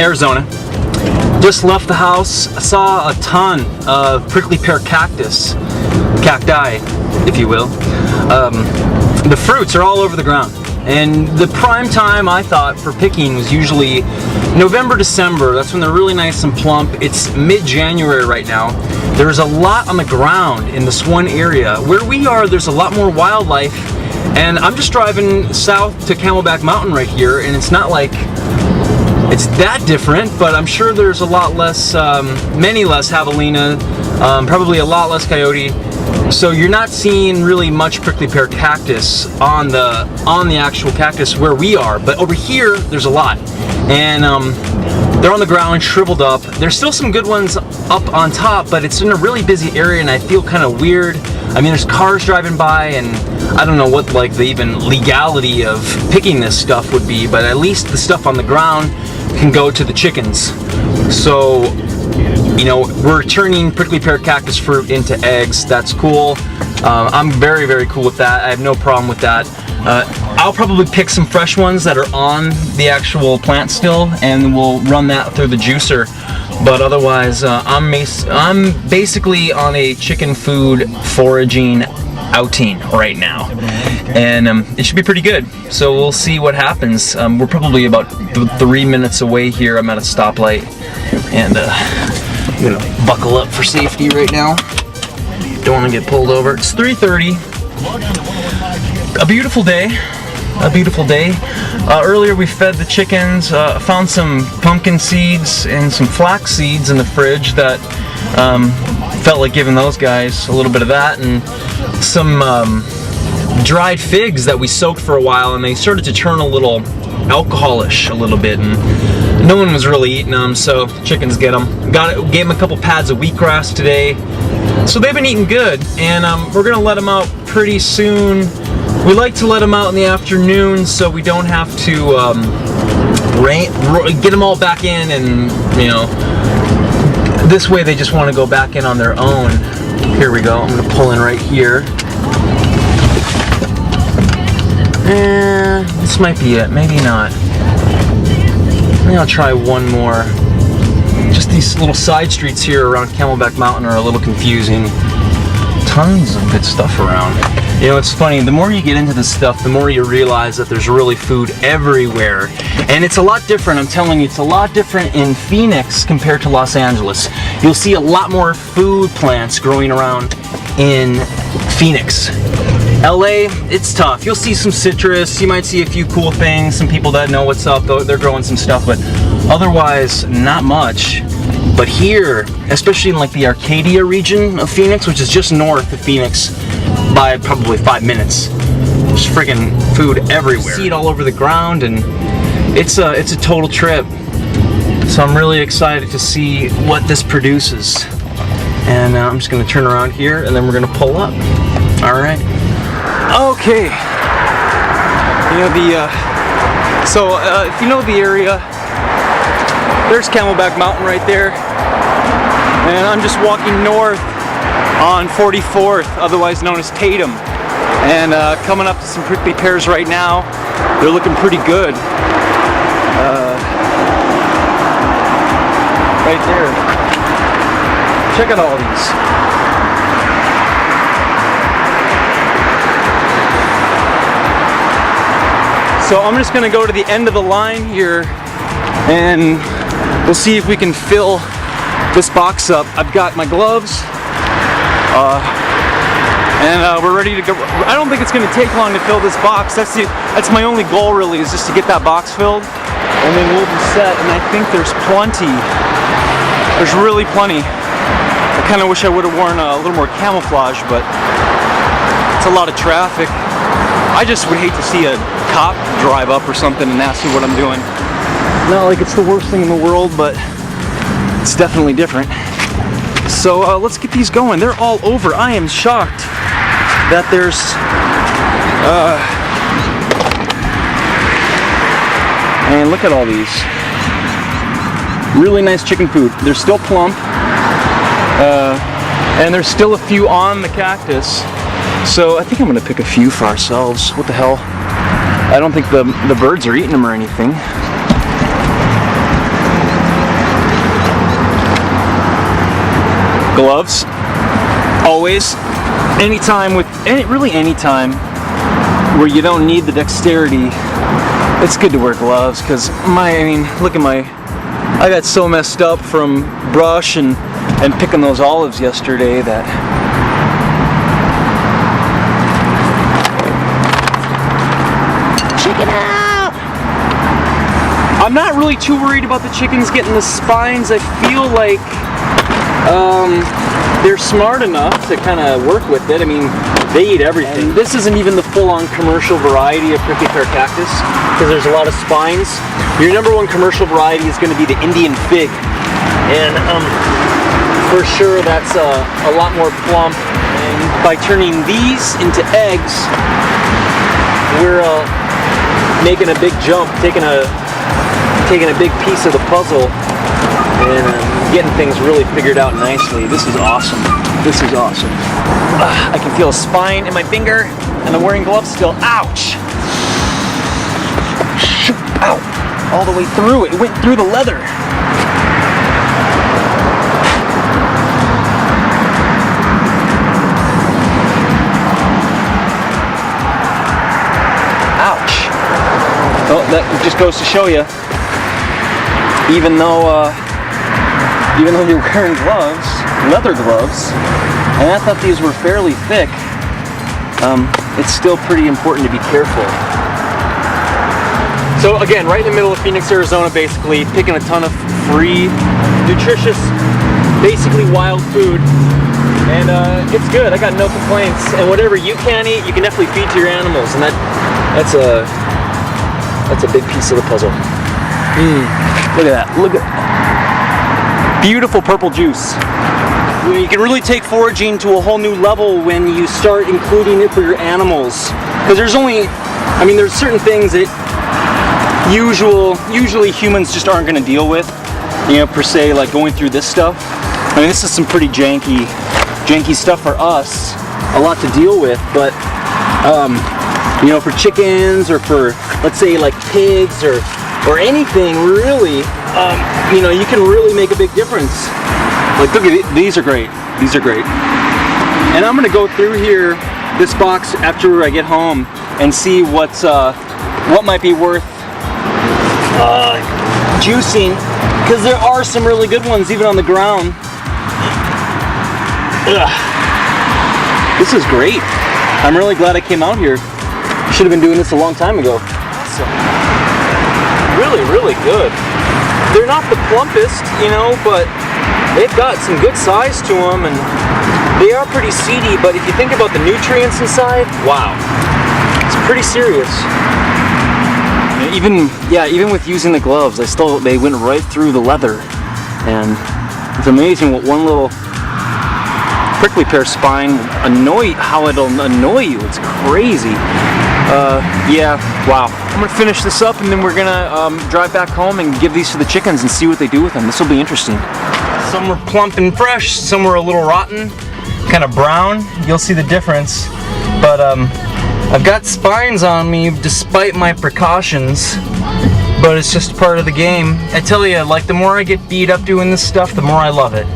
Arizona. Just left the house. I saw a ton of prickly pear cacti, if you will. The fruits are all over the ground. And the prime time, I thought, for picking was usually November, December. That's when they're really nice and plump. It's mid-January right now. There's a lot on the ground in this one area. Where we are, there's a lot more wildlife. And I'm just driving south to Camelback Mountain right here, and it's not like it's that different, but I'm sure there's a lot less, many less javelina, probably a lot less coyote. So you're not seeing really much prickly pear cactus on the actual cactus where we are, but over here there's a lot, and they're on the ground shriveled up. There's still some good ones up on top, but it's in a really busy area, and I feel kind of weird. I mean, there's cars driving by, and I don't know what like the even legality of picking this stuff would be, but at least the stuff on the ground can go to the chickens. So, you know, we're turning prickly pear cactus fruit into eggs. That's cool. I'm very, very cool with that. I have no problem with that. I'll probably pick some fresh ones that are on the actual plant still, and we'll run that through the juicer. But otherwise, I'm basically on a chicken food foraging outing right now, and it should be pretty good. So we'll see what happens. We're probably about 3 minutes away here. I'm at a stoplight, and I'm gonna buckle up for safety right now. Don't want to get pulled over. It's 3:30. A beautiful day. A beautiful day. Earlier we fed the chickens. Found some pumpkin seeds and some flax seeds in the fridge that felt like giving those guys a little bit of that, and some dried figs that we soaked for a while, and they started to turn a little alcoholish a little bit, and no one was really eating them, so chickens get them. Gave them a couple pads of wheatgrass today, so they've been eating good, and we're gonna let them out pretty soon. We like to let them out in the afternoon so we don't have to get them all back in, and you know, this way they just want to go back in on their own. Here we go. I'm gonna pull in right here. This might be it, maybe not. Maybe I'll try one more. Just these little side streets here around Camelback Mountain are a little confusing. Tons of good stuff around. You know, it's funny, the more you get into this stuff, the more you realize that there's really food everywhere. And it's a lot different, I'm telling you, it's a lot different in Phoenix compared to Los Angeles. You'll see a lot more food plants growing around in Phoenix. LA, it's tough. You'll see some citrus, you might see a few cool things, some people that know what's up, they're growing some stuff, but otherwise, not much. But here, especially in like the Arcadia region of Phoenix, which is just north of Phoenix by probably 5 minutes, there's friggin' food everywhere. See it all over the ground, and it's a total trip. So I'm really excited to see what this produces. And I'm just gonna turn around here, and then we're gonna pull up. All right. Okay. You know if you know the area, there's Camelback Mountain right there, and I'm just walking north on 44th, otherwise known as Tatum, and coming up to some prickly pears right now. They're looking pretty good. Right there. Check out all these. So I'm just gonna go to the end of the line here, and we'll see if we can fill this box up. I've got my gloves, and we're ready to go. I don't think it's gonna take long to fill this box. That's my only goal really, is just to get that box filled, and then we'll be set. And I think there's plenty. There's really plenty. I kind of wish I would have worn a little more camouflage, but it's a lot of traffic. I just would hate to see a cop drive up or something and ask me what I'm doing. Not like it's the worst thing in the world, but it's definitely different. So let's get these going. They're all over. I am shocked that there's and look at all these. Really nice chicken food. They're still plump, and there's still a few on the cactus. So I think I'm gonna pick a few for ourselves. What the hell? I don't think the birds are eating them or anything. Gloves, always. Anytime really any time where you don't need the dexterity, it's good to wear gloves. Cause look at I got so messed up from brush and picking those olives yesterday that. Chicken out! I'm not really too worried about the chickens getting the spines. I feel like they're smart enough to kind of work with it. I mean, they eat everything. And this isn't even the full-on commercial variety of prickly pear cactus because there's a lot of spines. Your number one commercial variety is going to be the Indian fig, and for sure that's a lot more plump. And by turning these into eggs, we're making a big jump, taking a big piece of the puzzle, and getting things really figured out nicely. This is awesome. This is awesome. I can feel a spine in my finger, and I'm wearing gloves still. Ouch! Ow! All the way through. It went through the leather. Ouch! Well, that just goes to show you, even though you're wearing gloves, leather gloves, and I thought these were fairly thick, it's still pretty important to be careful. So again, right in the middle of Phoenix, Arizona, basically, picking a ton of free, nutritious, basically wild food, and it's good. I got no complaints, and whatever you can eat, you can definitely feed to your animals, and that's a big piece of the puzzle. Look at that. Look at beautiful purple juice. You can really take foraging to a whole new level when you start including it for your animals. Because there's certain things that usually humans just aren't going to deal with, per se, like going through this stuff. I mean, this is some pretty janky stuff for us, a lot to deal with, but for chickens or for, let's say, like pigs or anything really, you can really make a big difference. Like, look at it, these are great. These are great. And I'm gonna go through here, this box, after I get home and see what might be worth juicing, because there are some really good ones even on the ground. Ugh. This is great. I'm really glad I came out here. Should have been doing this a long time ago. Awesome. Really, really good. They're not the plumpest, but they've got some good size to them, and they are pretty seedy, but if you think about the nutrients inside, wow, it's pretty serious. Even with using the gloves, they went right through the leather, and it's amazing what one little prickly pear spine how it'll annoy you. It's crazy. Wow. I'm gonna finish this up, and then we're gonna drive back home and give these to the chickens and see what they do with them. This will be interesting. Some were plump and fresh, some were a little rotten, kind of brown. You'll see the difference. But I've got spines on me despite my precautions, but it's just part of the game. I tell you, like, the more I get beat up doing this stuff, the more I love it.